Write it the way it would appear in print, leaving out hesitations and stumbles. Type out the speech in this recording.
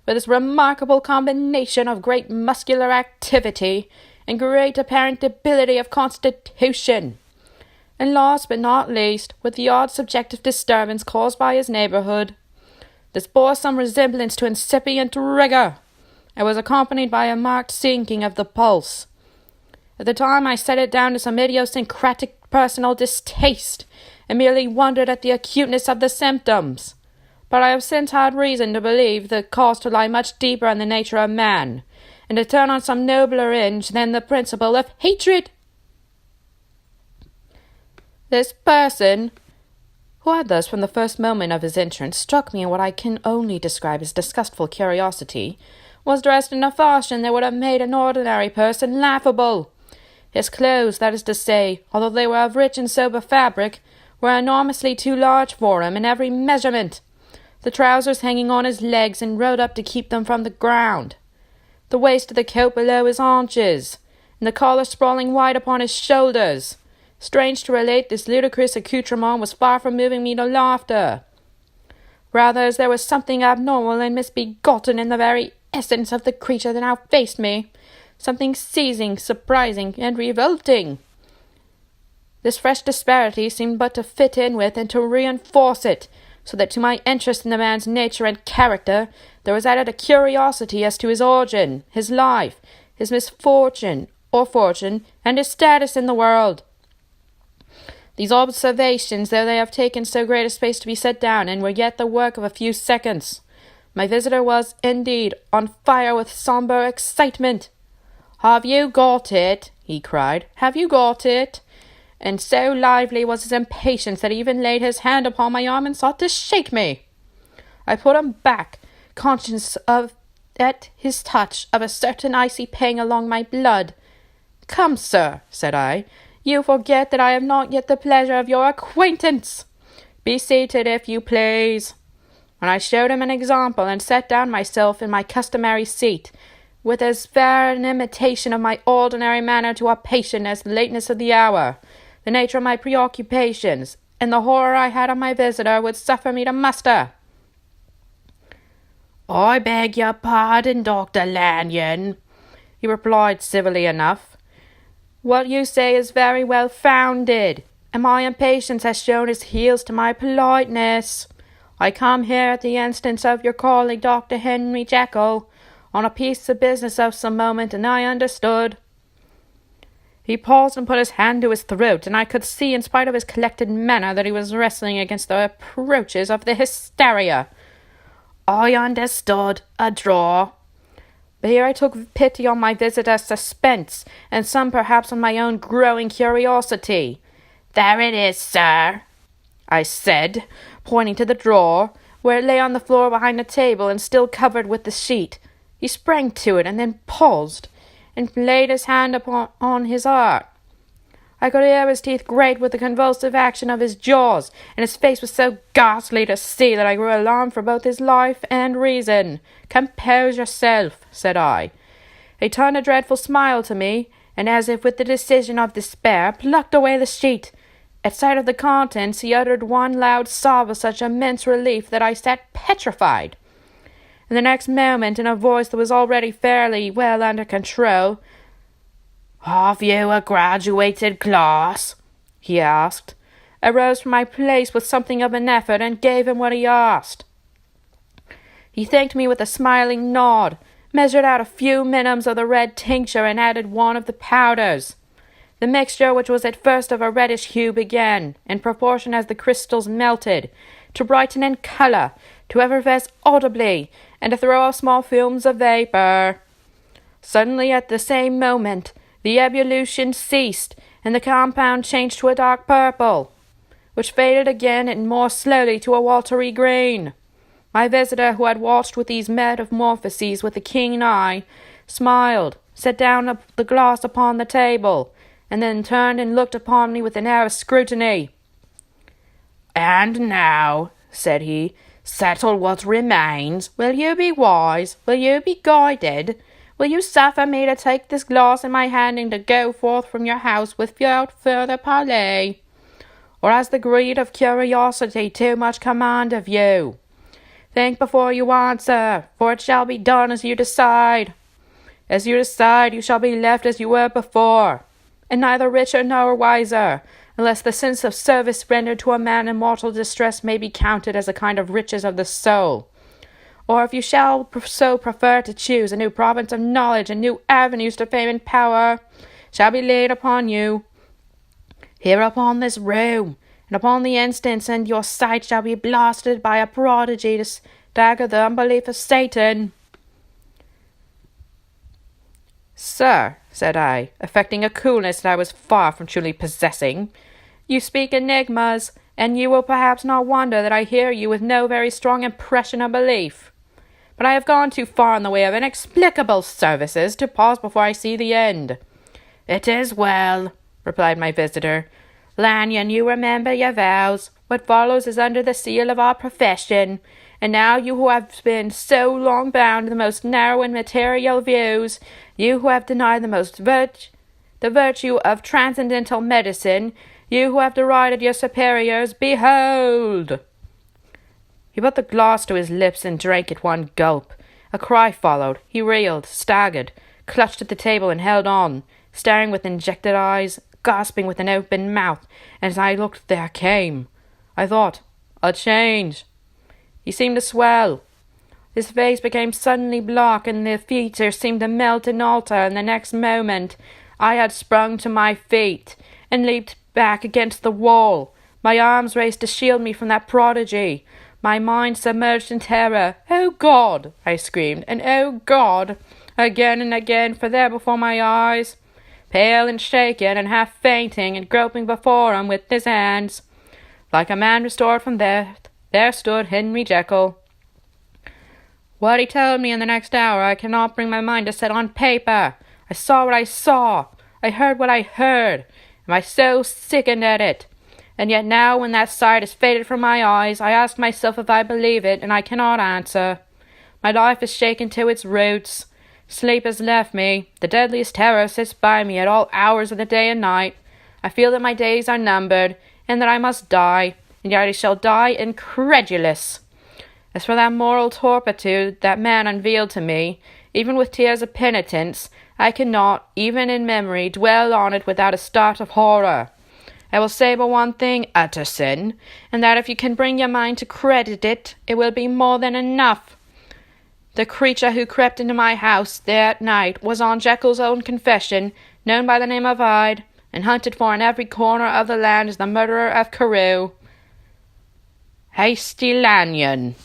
with its remarkable combination of great muscular activity and great apparent debility of constitution, and last but not least, with the odd subjective disturbance caused by his neighbourhood. This bore some resemblance to incipient rigour, and was accompanied by a marked sinking of the pulse. At the time I set it down to some idiosyncratic personal distaste, and merely wondered at the acuteness of the symptoms. But I have since had reason to believe the cause to lie much deeper in the nature of man, and to turn on some nobler hinge than the principle of hatred. This person, who had thus from the first moment of his entrance struck me in what I can only describe as disgustful curiosity, was dressed in a fashion that would have made an ordinary person laughable. His clothes, that is to say, although they were of rich and sober fabric, were enormously too large for him in every measurement, the trousers hanging on his legs and rolled up to keep them from the ground, the waist of the coat below his haunches, and the collar sprawling wide upon his shoulders. Strange to relate, this ludicrous accoutrement was far from moving me to laughter. Rather, as there was something abnormal and misbegotten in the very essence of the creature that now faced me, something seizing, surprising, and revolting. This fresh disparity seemed but to fit in with and to reinforce it, so that to my interest in the man's nature and character there was added a curiosity as to his origin, his life, his misfortune or fortune, and his status in the world. These observations, though they have taken so great a space to be set down, and were yet the work of a few seconds, my visitor was, indeed, on fire with sombre excitement. "Have you got it?" he cried. "Have you got it?" And so lively was his impatience that he even laid his hand upon my arm and sought to shake me. I put him back, conscious of, at his touch, of a certain icy pang along my blood. "Come, sir," said I, "you forget that I have not yet the pleasure of your acquaintance. Be seated, if you please." And I showed him an example, and sat down myself in my customary seat, with as fair an imitation of my ordinary manner to a patient as the lateness of the hour, the nature of my preoccupations, and the horror I had of my visitor would suffer me to muster. "I beg your pardon, Dr. Lanyon," he replied civilly enough. "What you say is very well founded, and my impatience has shown its heels to my politeness. I come here at the instance of your colleague, Dr. Henry Jekyll, on a piece of business of some moment, and I understood." He paused and put his hand to his throat, and I could see, in spite of his collected manner, that he was wrestling against the approaches of the hysteria. "I understood. A draw." But here I took pity on my visitor's suspense, and some perhaps on my own growing curiosity. "There it is, sir," I said, pointing to the drawer, where it lay on the floor behind the table and still covered with the sheet. He sprang to it, and then paused, and laid his hand on his heart. I could hear his teeth grate with the convulsive action of his jaws, and his face was so ghastly to see that I grew alarmed for both his life and reason. "Compose yourself," said I. He turned a dreadful smile to me, and as if with the decision of despair, plucked away the sheet. At sight of the contents, he uttered one loud sob of such immense relief that I sat petrified. And the next moment, in a voice that was already fairly well under control, "Have you a graduated class?" he asked. I rose from my place with something of an effort, and gave him what he asked. He thanked me with a smiling nod, measured out a few minims of the red tincture, and added one of the powders. The mixture, which was at first of a reddish hue, began, in proportion as the crystals melted, to brighten in colour, to effervesce audibly, and to throw off small fumes of vapour. Suddenly, at the same moment, the ebullition ceased, and the compound changed to a dark purple, which faded again and more slowly to a watery green. My visitor, who had watched with these metamorphoses with a keen eye, smiled, set down the glass upon the table, and then turned and looked upon me with an air of scrutiny. "And now," said he, "settle what remains. Will you be wise? Will you be guided? Will you suffer me to take this glass in my hand and to go forth from your house without further parley? Or has the greed of curiosity too much command of you? Think before you answer, for it shall be done as you decide. As you decide, you shall be left as you were before, and neither richer nor wiser, unless the sense of service rendered to a man in mortal distress may be counted as a kind of riches of the soul. Or if you shall so prefer to choose, a new province of knowledge and new avenues to fame and power shall be laid upon you. Here upon this room, and upon the instance, and your sight shall be blasted by a prodigy to stagger the unbelief of Satan. Sir, said I, affecting a coolness that I was far from truly possessing, you speak enigmas, and you will perhaps not wonder that I hear you with no very strong impression of belief. But I have gone too far in the way of inexplicable services to pause before I see the end. It is well, replied my visitor. Lanyon, you remember your vows. What follows is under the seal of our profession. And now you who have been so long bound to the most narrow and material views, you who have denied the virtue of transcendental medicine, you who have derided your superiors, behold! He put the glass to his lips and drank at one gulp. A cry followed. He reeled, staggered, clutched at the table and held on, staring with injected eyes, gasping with an open mouth, and as I looked there came, I thought, a change. He seemed to swell. His face became suddenly black, and the features seemed to melt and alter, and the next moment I had sprung to my feet, and leaped back against the wall, my arms raised to shield me from that prodigy, my mind submerged in terror. "Oh God!" I screamed, and "Oh God!" again and again, for there before my eyes, pale and shaken and half fainting and groping before him with his hands, like a man restored from death, there stood Henry Jekyll. What he told me in the next hour I cannot bring my mind to set on paper. I saw what I saw. I heard what I heard. Am I so sickened at it? And yet now, when that sight is faded from my eyes, I ask myself if I believe it, and I cannot answer. My life is shaken to its roots. Sleep has left me. The deadliest terror sits by me at all hours of the day and night. I feel that my days are numbered, and that I must die, and yet I shall die incredulous. As for that moral turpitude that man unveiled to me, even with tears of penitence, I cannot, even in memory, dwell on it without a start of horror. I will say but one thing, Utterson, and that if you can bring your mind to credit it, it will be more than enough. The creature who crept into my house there at night was on Jekyll's own confession, known by the name of Hyde, and hunted for in every corner of the land as the murderer of Carew. Hasty Lanyon.